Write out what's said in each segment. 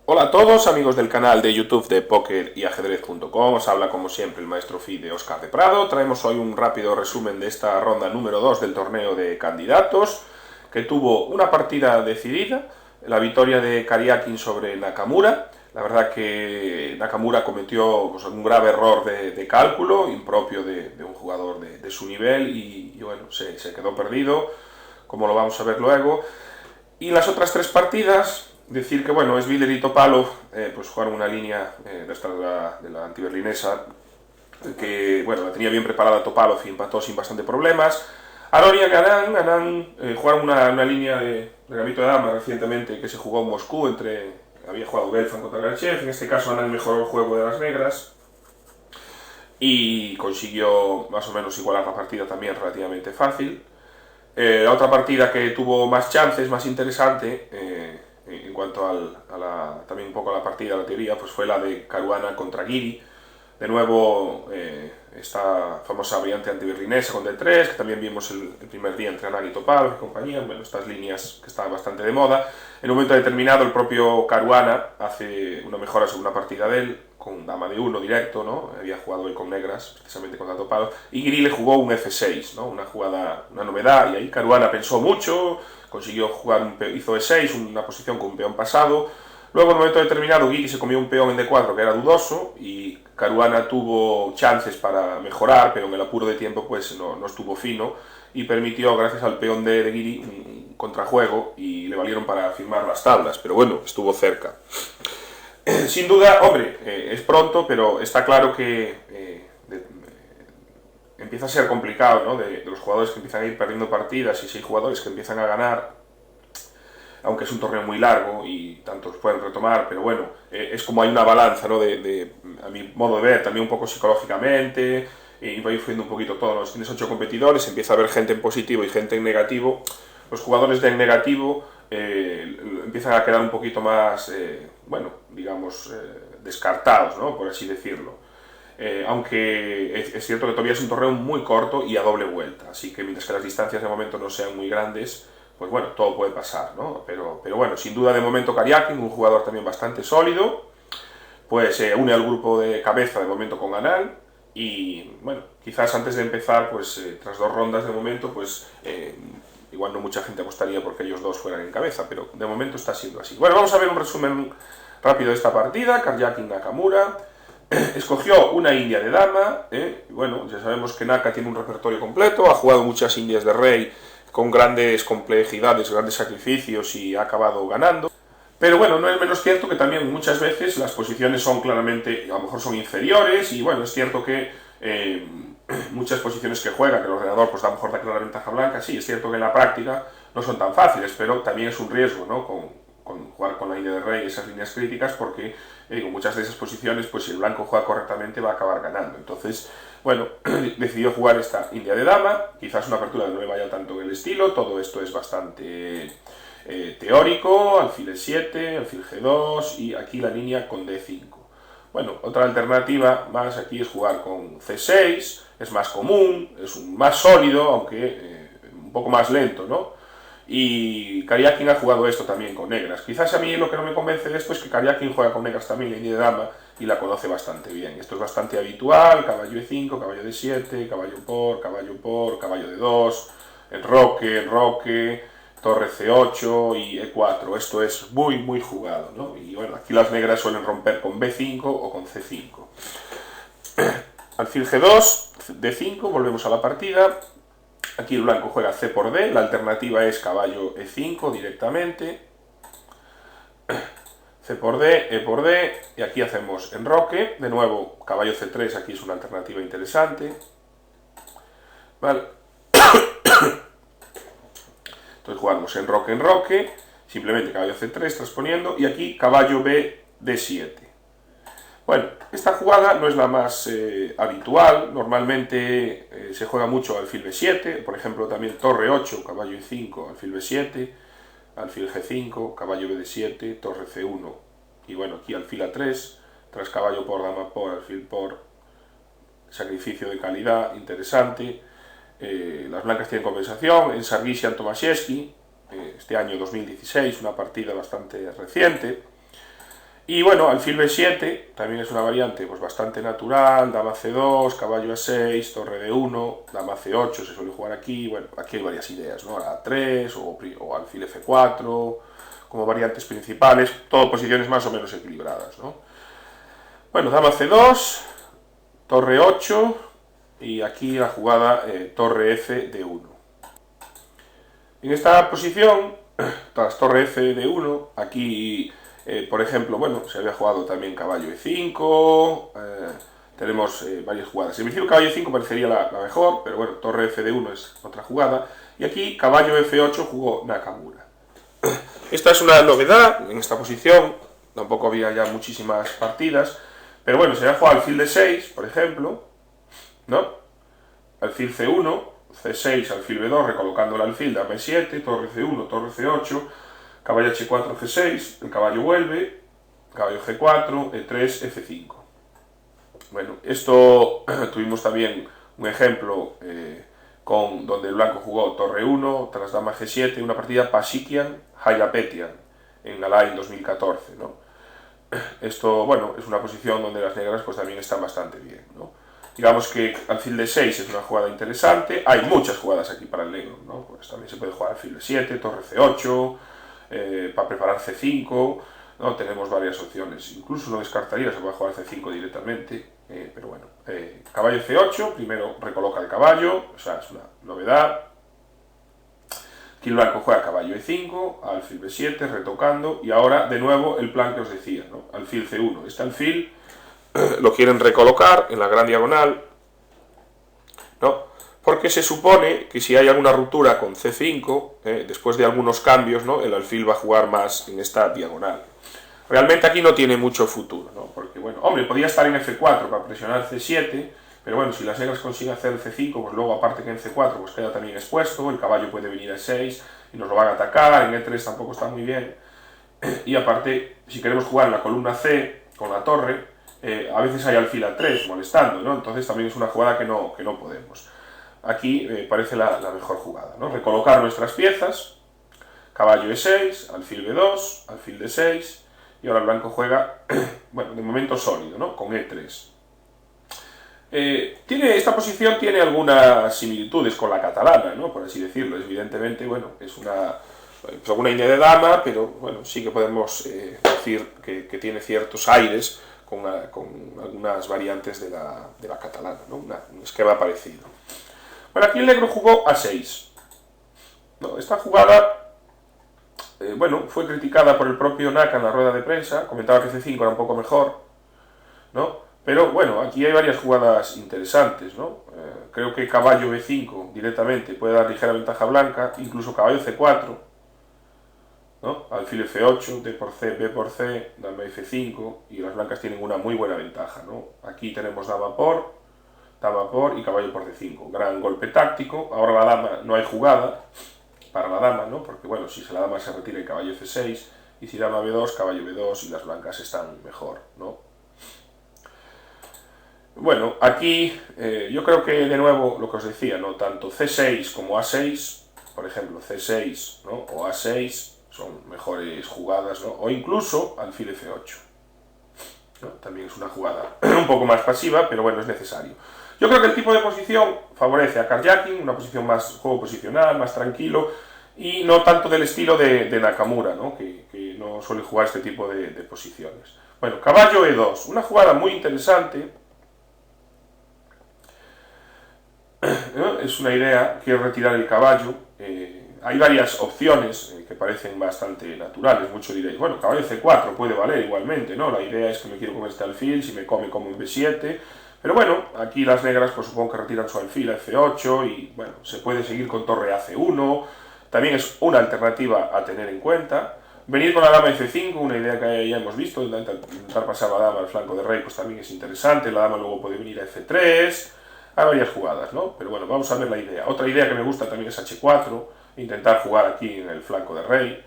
Hola a todos, amigos del canal de YouTube de Póker y Ajedrez.com. Os habla como siempre el maestro Fi de Óscar de Prado. Traemos hoy un rápido resumen de esta ronda número 2 del torneo de candidatos, que tuvo una partida decidida, la victoria de Karyakin sobre Nakamura. La verdad que Nakamura cometió un grave error de cálculo, impropio de un jugador de su nivel, y bueno, se quedó perdido, como lo vamos a ver luego. Y las otras tres partidas, decir que bueno, Sviler y Topalov pues jugaron una línea de la antiberlinesa que bueno, la tenía bien preparada Topalov y empató sin bastante problemas. Aronian y Anand jugaron una línea de gambito de dama recientemente que se jugó en Moscú había jugado Belfan contra Grachev. En este caso Anand mejoró el juego de las negras y consiguió más o menos igualar la partida también relativamente fácil. La otra partida que tuvo más chances, más interesante, en cuanto también un poco a la partida, a la teoría, pues fue la de Caruana contra Giri. De nuevo, esta famosa variante antiberlinesa con D3, que también vimos el primer día entre Anand y Topalov y compañía, bueno, estas líneas que estaban bastante de moda. En un momento determinado, el propio Caruana hace una mejora sobre una partida de él, con dama de 1 directo, ¿no? Había jugado él con negras, precisamente contra Topalov, y Giri le jugó un F6, ¿no? Una jugada, una novedad, y ahí Caruana pensó mucho, consiguió jugar, hizo E6, una posición con un peón pasado. Luego, en un momento determinado, Giri se comió un peón en D4 que era dudoso, y Caruana tuvo chances para mejorar, pero en el apuro de tiempo pues no estuvo fino, y permitió, gracias al peón de Giri, un contrajuego, y le valieron para firmar las tablas, pero bueno, estuvo cerca. Sin duda, hombre, es pronto, pero está claro que empieza a ser complicado, ¿no? De los jugadores que empiezan a ir perdiendo partidas y si hay jugadores que empiezan a ganar, aunque es un torneo muy largo y tantos pueden retomar, pero bueno, es como hay una balanza, ¿no? A mi modo de ver, también un poco psicológicamente, y va influyendo un poquito todo, ¿no? Si tienes 8 competidores, empieza a haber gente en positivo y gente en negativo. Los jugadores de en negativo empiezan a quedar un poquito más, bueno, digamos, descartados, ¿no? Por así decirlo. Aunque es cierto que todavía es un torneo muy corto y a doble vuelta, así que mientras que las distancias de momento no sean muy grandes, pues bueno, todo puede pasar, ¿no? Pero bueno, sin duda de momento Karyakin, un jugador también bastante sólido, pues se une al grupo de cabeza de momento con Anand, y bueno, quizás antes de empezar, pues tras 2 rondas de momento, pues igual no mucha gente apostaría porque ellos dos fueran en cabeza, pero de momento está siendo así. Bueno, vamos a ver un resumen rápido de esta partida. Karyakin Nakamura escogió una india de dama, bueno, ya sabemos que Naka tiene un repertorio completo, ha jugado muchas indias de rey con grandes complejidades, grandes sacrificios y ha acabado ganando. Pero bueno, no es menos cierto que también muchas veces las posiciones son claramente, a lo mejor son inferiores, y bueno, es cierto que muchas posiciones que juega, que el ordenador pues da a lo mejor da clara ventaja blanca, sí, es cierto que en la práctica no son tan fáciles, pero también es un riesgo, ¿no? Con jugar con la india de rey, esas líneas críticas, porque muchas de esas posiciones, pues si el blanco juega correctamente va a acabar ganando. Entonces, bueno, decidió jugar esta india de dama, quizás una apertura no le vaya tanto en el estilo, todo esto es bastante teórico, alfil E7, alfil G2 y aquí la línea con D5. Bueno, otra alternativa más aquí es jugar con C6, es más común, es más sólido, aunque un poco más lento, ¿no? Y Karyakin ha jugado esto también con negras. Quizás a mí lo que no me convence de esto es que Karyakin juega con negras también la línea de dama y la conoce bastante bien. Esto es bastante habitual: caballo E5, caballo D7, caballo por, caballo D2, enroque, torre C8 y E4. Esto es muy jugado, ¿no? Y bueno, aquí las negras suelen romper con B5 o con C5. Alfil G2, D5, volvemos a la partida. Aquí el blanco juega C por D, la alternativa es caballo E5 directamente, C por D, E por D, y aquí hacemos enroque, de nuevo caballo C3, aquí es una alternativa interesante. Vale. Entonces jugamos enroque, simplemente caballo C3 transponiendo, y aquí caballo B, D7. Bueno, esta jugada no es la más habitual, normalmente se juega mucho alfil B7, por ejemplo también torre 8, caballo E5, alfil B7, alfil G5, caballo BD7, torre C1, y bueno, aquí alfil A3, tras caballo por, dama por, alfil por, sacrificio de calidad, interesante. Las blancas tienen compensación, en Sargisian Tomaszewski, este año 2016, una partida bastante reciente. Y bueno, alfil B7 también es una variante pues bastante natural, dama C2, caballo A6, torre D1, dama C8 se suele jugar aquí, bueno, aquí hay varias ideas, ¿no? A3 o alfil F4 como variantes principales, todo posiciones más o menos equilibradas, ¿no? Bueno, dama C2, torre 8 y aquí la jugada torre F D1. En esta posición, tras torre F D1, aquí, por ejemplo, bueno, se había jugado también caballo E5, tenemos varias jugadas. En principio caballo E5 parecería la mejor, pero bueno, torre F D1 es otra jugada. Y aquí caballo F8 jugó Nakamura. Esta es una novedad en esta posición, tampoco había ya muchísimas partidas, pero bueno, se había jugado alfil D6, por ejemplo, ¿no? Alfil C1, C6, alfil B2, recolocando el alfil, dama E7, torre C1, torre C8, caballo H4, C6, el caballo vuelve, caballo G4, E3, F5. Bueno, esto tuvimos también un ejemplo donde el blanco jugó torre 1, tras dama G7, una partida Pasikian-Hayapetian en Alay en 2014, ¿no? Esto, bueno, es una posición donde las negras pues también están bastante bien, ¿no? Digamos que alfil D6 es una jugada interesante, hay muchas jugadas aquí para el negro, ¿no? Pues también se puede jugar alfil D7, torre C8, para preparar C5, ¿no? Tenemos varias opciones, incluso no descartaría, se puede jugar C5 directamente, pero bueno, caballo C8, primero recoloca el caballo, o sea, es una novedad. Aquí el blanco juega caballo E5, alfil B7, retocando, y ahora de nuevo el plan que os decía, ¿no? Alfil C1. Este alfil lo quieren recolocar en la gran diagonal, ¿no? Porque se supone que si hay alguna ruptura con C5, después de algunos cambios, ¿no? El alfil va a jugar más en esta diagonal. Realmente aquí no tiene mucho futuro, ¿no? Porque, bueno, hombre, podía estar en F4 para presionar C7, pero bueno, si las negras consiguen hacer el C5, pues luego aparte que en C4 pues queda también expuesto, el caballo puede venir a E6 y nos lo van a atacar, en E3 tampoco está muy bien, y aparte, si queremos jugar en la columna C con la torre, a veces hay alfil A3 molestando, ¿no? Entonces también es una jugada que no podemos. Aquí parece la mejor jugada, ¿no? Recolocar nuestras piezas, caballo E6, alfil B2, alfil D6, y ahora el blanco juega, bueno, de momento sólido, ¿no? Con E3. Esta posición tiene algunas similitudes con la catalana, ¿no? Por así decirlo. Evidentemente, bueno, es una idea de dama, pero bueno, sí que podemos decir que tiene ciertos aires con algunas variantes de la catalana, ¿no? Un esquema parecido. Bueno, aquí el negro jugó A6. ¿No? Esta jugada, bueno, fue criticada por el propio Naka en la rueda de prensa, comentaba que C5 era un poco mejor, ¿no? Pero bueno, aquí hay varias jugadas interesantes, ¿no? Creo que caballo B5 directamente puede dar ligera ventaja blanca, incluso caballo C4, ¿no? Alfil F8, D por C, B por C, dama F5, y las blancas tienen una muy buena ventaja, ¿no? Aquí tenemos dama por y caballo por D5. Gran golpe táctico. Ahora la dama, no hay jugada para la dama, ¿no? Porque bueno, si la dama se retira el caballo F6, y si dama B2, caballo B2, y las blancas están mejor, ¿no? Bueno, aquí yo creo que de nuevo lo que os decía, ¿no? Tanto C6 como A6, por ejemplo C6, ¿no? O A6 son mejores jugadas, ¿no? O incluso alfil F8, ¿no? También es una jugada un poco más pasiva, pero bueno, es necesario. Yo creo que el tipo de posición favorece a carjacking, una posición más juego posicional, más tranquilo, y no tanto del estilo de Nakamura, ¿no? Que no suele jugar este tipo de posiciones. Bueno, caballo E2, una jugada muy interesante. Es una idea, quiero retirar el caballo. Hay varias opciones que parecen bastante naturales. Muchos diréis, bueno, caballo C4 puede valer igualmente, ¿no? La idea es que me quiero comer este alfil, si me come como en B7. Pero bueno, aquí las negras pues supongo que retiran su alfil a F8 y bueno, se puede seguir con torre a C1. También es una alternativa a tener en cuenta. Venir con la dama F5, una idea que ya hemos visto, intentar pasar la dama al flanco de rey, pues también es interesante. La dama luego puede venir a F3. Hay varias jugadas, ¿no? Pero bueno, vamos a ver la idea. Otra idea que me gusta también es H4, intentar jugar aquí en el flanco de rey.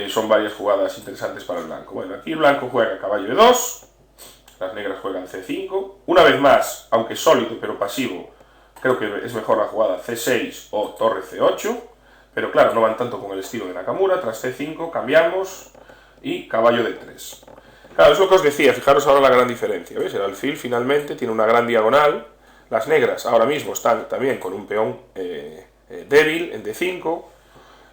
Son varias jugadas interesantes para el blanco. Bueno, aquí el blanco juega caballo E2, las negras juegan C5. Una vez más, aunque sólido pero pasivo, creo que es mejor la jugada C6 o torre C8. Pero claro, no van tanto con el estilo de Nakamura. Tras C5 cambiamos y caballo D3. Claro, es lo que os decía, fijaros ahora la gran diferencia, ¿veis? El alfil finalmente tiene una gran diagonal. Las negras ahora mismo están también con un peón débil en D5,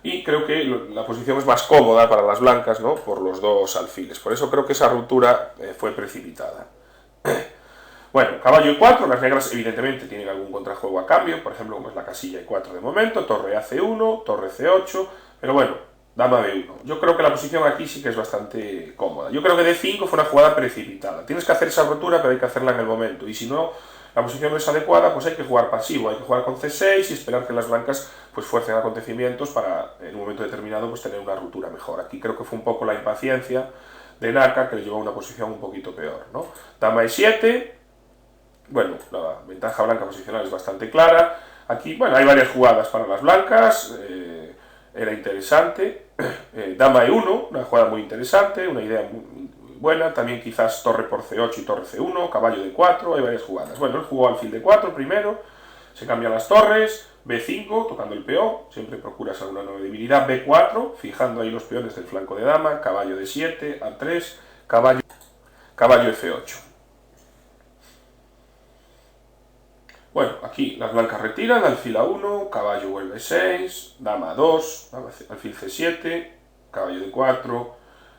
y creo que la posición es más cómoda para las blancas, ¿no? Por los dos alfiles. Por eso creo que esa ruptura fue precipitada. Bueno, caballo E4, las negras evidentemente tienen algún contrajuego a cambio, por ejemplo, como es la casilla E4 de momento, torre AC1, torre C8, pero bueno, dama B1. Yo creo que la posición aquí sí que es bastante cómoda. Yo creo que D5 fue una jugada precipitada. Tienes que hacer esa ruptura, pero hay que hacerla en el momento, y si no, la posición no es adecuada, pues hay que jugar pasivo, hay que jugar con C6 y esperar que las blancas pues fuercen acontecimientos para en un momento determinado pues tener una ruptura mejor. Aquí creo que fue un poco la impaciencia de Naka que le llevó a una posición un poquito peor, ¿no? Dama E7, bueno, la ventaja blanca posicional es bastante clara. Aquí, bueno, hay varias jugadas para las blancas, era interesante. Dama E1, una jugada muy interesante, una idea muy buena. También quizás torre por C8 y torre C1, caballo D4, hay varias jugadas. Bueno, él jugó alfil D4 primero, se cambian las torres, B5, tocando el peón, siempre procuras alguna nueva debilidad, B4, fijando ahí los peones del flanco de dama, caballo D7, A3, caballo F8. Bueno, aquí las blancas retiran, alfil A1, caballo vuelve 6, dama A2, alfil C7, caballo D4,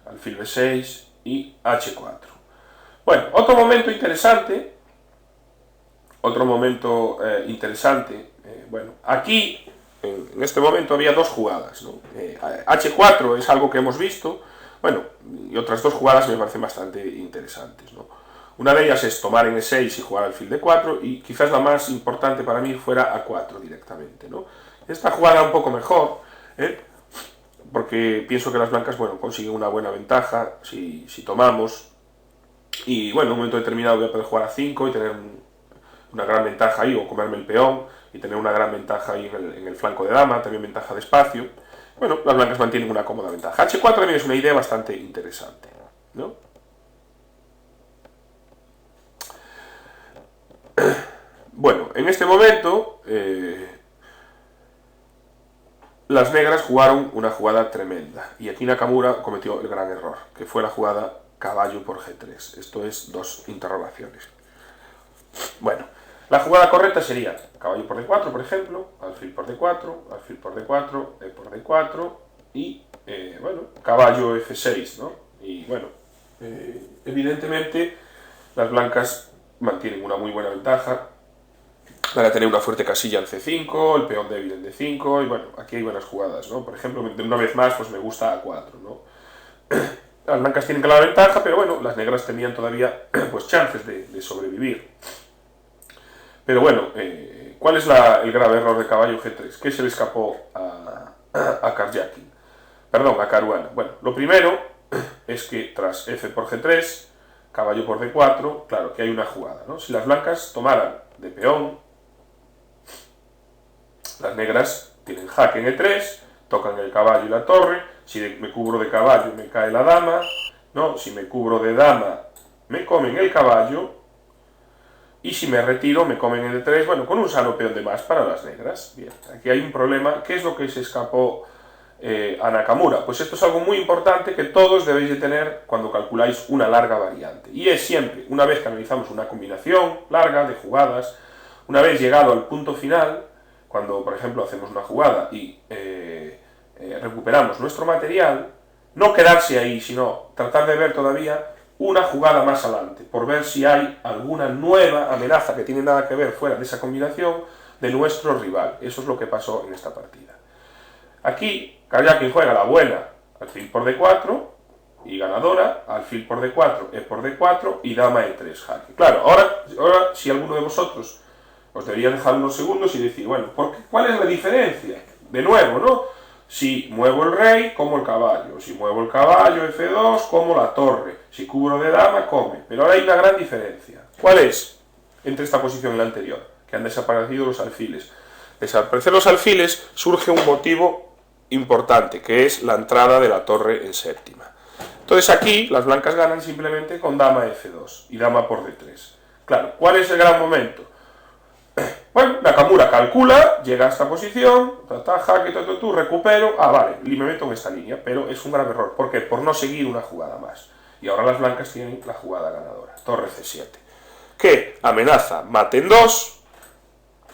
alfil B6 y H4. Bueno, otro momento interesante, bueno, aquí en este momento había dos jugadas, ¿no? H4 es algo que hemos visto, bueno, y otras dos jugadas me parecen bastante interesantes, ¿no? Una de ellas es tomar en E6 y jugar alfil D4, y quizás la más importante para mí fuera A4 directamente, ¿no? Esta jugada un poco mejor, porque pienso que las blancas, bueno, consiguen una buena ventaja si tomamos, y bueno, en un momento determinado voy a poder jugar A5 y tener una gran ventaja ahí, o comerme el peón y tener una gran ventaja ahí en el flanco de dama, también ventaja de espacio. Bueno, las blancas mantienen una cómoda ventaja. H4 también es una idea bastante interesante, ¿no? Bueno, en este momento las negras jugaron una jugada tremenda, y aquí Nakamura cometió el gran error, que fue la jugada caballo por G3. Esto es dos interrogaciones. Bueno, la jugada correcta sería caballo por D4, por ejemplo, alfil por D4, alfil por D4, E por D4 y, bueno, caballo F6, ¿no? Y bueno, evidentemente las blancas mantienen una muy buena ventaja. Van a tener una fuerte casilla en C5, el peón débil en D5, y bueno, aquí hay buenas jugadas, ¿no? Por ejemplo, una vez más, pues me gusta A4, ¿no? Las blancas tienen clara ventaja, pero bueno, las negras tenían todavía pues chances de sobrevivir. Pero bueno, ¿cuál es el grave error de caballo G3? ¿Qué se le escapó a Karjakin? Perdón, a Caruana. Bueno, lo primero es que tras F por G3, caballo por D4, claro, que hay una jugada, ¿no? Si las blancas tomaran de peón, las negras tienen jaque en E3, tocan el caballo y la torre. Si me cubro de caballo me cae la dama, ¿no? Si me cubro de dama me comen el caballo, y si me retiro me comen el E3, bueno, con un sano peón de más para las negras. Bien, aquí hay un problema. ¿Qué es lo que se escapó a Nakamura? Pues esto es algo muy importante que todos debéis de tener cuando calculáis una larga variante, y es siempre, una vez que analizamos una combinación larga de jugadas, una vez llegado al punto final, cuando por ejemplo hacemos una jugada y recuperamos nuestro material, no quedarse ahí, sino tratar de ver todavía una jugada más adelante, por ver si hay alguna nueva amenaza que tiene nada que ver fuera de esa combinación de nuestro rival. Eso es lo que pasó en esta partida. Aquí Karjakin juega la buena, alfil por D4, y ganadora, alfil por D4, E por D4 y dama E3 jaque. Claro, ahora si alguno de vosotros os debería dejar unos segundos y decir, bueno, ¿cuál es la diferencia? De nuevo, ¿no? Si muevo el rey, como el caballo. Si muevo el caballo, F2, como la torre. Si cubro de dama, come. Pero ahora hay una gran diferencia. ¿Cuál es? Entre esta posición y la anterior, que han desaparecido los alfiles. Desaparecer los alfiles surge un motivo importante, que es la entrada de la torre en séptima. Entonces aquí las blancas ganan simplemente con dama F2 y dama por D3. Claro, ¿cuál es el gran momento? Bueno, Nakamura calcula, llega a esta posición, jaque, recupero, vale, y me meto en esta línea, pero es un grave error. ¿Por qué? Por no seguir una jugada más. Y ahora las blancas tienen la jugada ganadora, torre C7, que amenaza mate en 2,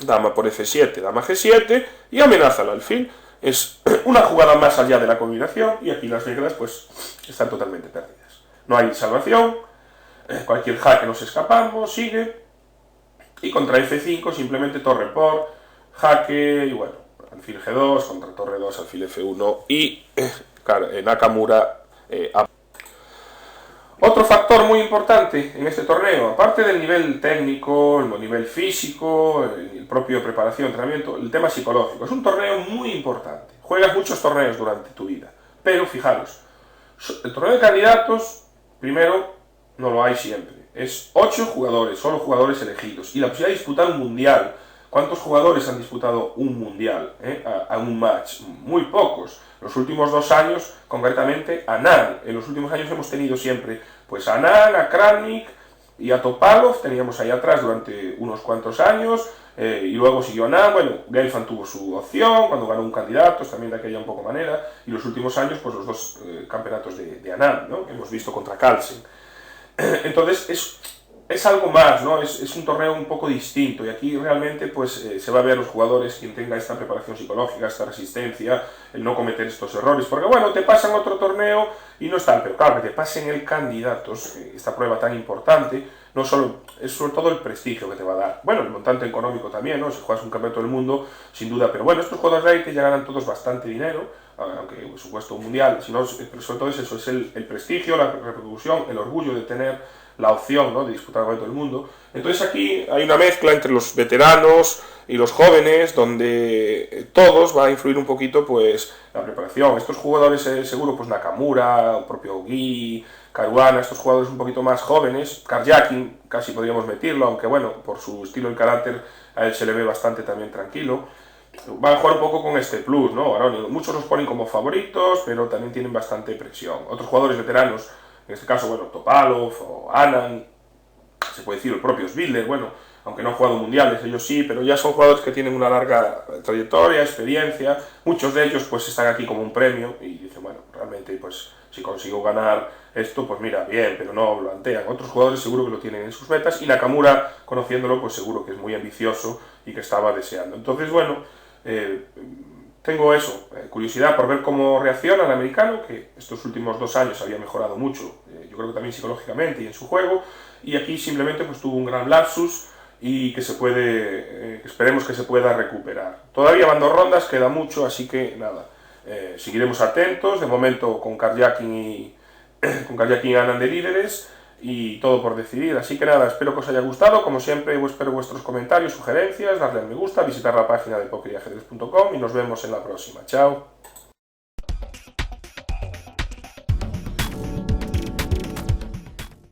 dama por F7, dama G7, y amenaza el alfil. Es una jugada más allá de la combinación, y aquí las negras pues están totalmente perdidas. No hay salvación, cualquier jaque nos escapamos, sigue. Y contra F5 simplemente torre por jaque y bueno, alfil G2 contra torre 2, alfil F1 y Nakamura. Otro factor muy importante en este torneo, aparte del nivel técnico, el nivel físico, el propio preparación, entrenamiento, el tema psicológico. Es un torneo muy importante. Juegas muchos torneos durante tu vida, pero fijaros, el torneo de candidatos, primero, no lo hay siempre. Es 8 jugadores, solo jugadores elegidos. Y la posibilidad de disputar un mundial. ¿Cuántos jugadores han disputado un mundial a un match? Muy pocos. Los últimos 2 años, concretamente, Anand. En los últimos años hemos tenido siempre pues a Anand, a Kramnik y a Topalov. Teníamos ahí atrás durante unos cuantos años. Y luego siguió Anand. Bueno, Gelfand tuvo su opción cuando ganó un candidato, también de aquella un poco manera. Y los últimos años, pues los 2 campeonatos de Anand, ¿no? Que hemos visto contra Carlsen. Entonces es algo más, ¿no? Es un torneo un poco distinto y aquí realmente pues se va a ver a los jugadores quien tenga esta preparación psicológica, esta resistencia, el no cometer estos errores, porque bueno, te pasan otro torneo y no es tal, pero claro, que te pasen el candidatos, esta prueba tan importante, no solo, es sobre todo el prestigio que te va a dar, bueno, el montante económico también, ¿no? Si juegas un campeonato del mundo, sin duda, pero bueno, estos jugadores de élite ya ganan todos bastante dinero, aunque por supuesto un mundial, sino, pero sobre todo es eso, es el prestigio, la repercusión, el orgullo de tener la opción, ¿no?, de disputar el Campeonato del Mundo. Entonces aquí hay una mezcla entre los veteranos y los jóvenes, donde todos va a influir un poquito pues la preparación. Estos jugadores seguro, pues Nakamura, el propio Gi, Caruana, estos jugadores un poquito más jóvenes, Karjakin casi podríamos meterlo, aunque bueno, por su estilo y carácter a él se le ve bastante también tranquilo. Van a jugar un poco con este plus, ¿no? Ahora, muchos los ponen como favoritos, pero también tienen bastante presión. Otros jugadores veteranos, en este caso, bueno, Topalov o Anand, se puede decir el propio Svidler, bueno, aunque no han jugado mundiales, ellos sí, pero ya son jugadores que tienen una larga trayectoria, experiencia, muchos de ellos pues están aquí como un premio y dicen, bueno, realmente pues si consigo ganar esto, pues mira, bien, pero no lo plantean. Otros jugadores seguro que lo tienen en sus metas y Nakamura, conociéndolo, pues seguro que es muy ambicioso y que estaba deseando. Entonces, bueno, tengo eso, curiosidad por ver cómo reacciona el americano, que estos últimos 2 años había mejorado mucho, yo creo que también psicológicamente y en su juego, y aquí simplemente pues tuvo un gran lapsus y que se puede, esperemos que se pueda recuperar. Todavía van 2 rondas, queda mucho, así que nada, seguiremos atentos, de momento con Karjakin y Anand de líderes, y todo por decidir, así que nada, espero que os haya gustado, como siempre espero vuestros comentarios, sugerencias, darle al me gusta, visitar la página de pokerajedrez.com y nos vemos en la próxima, chao.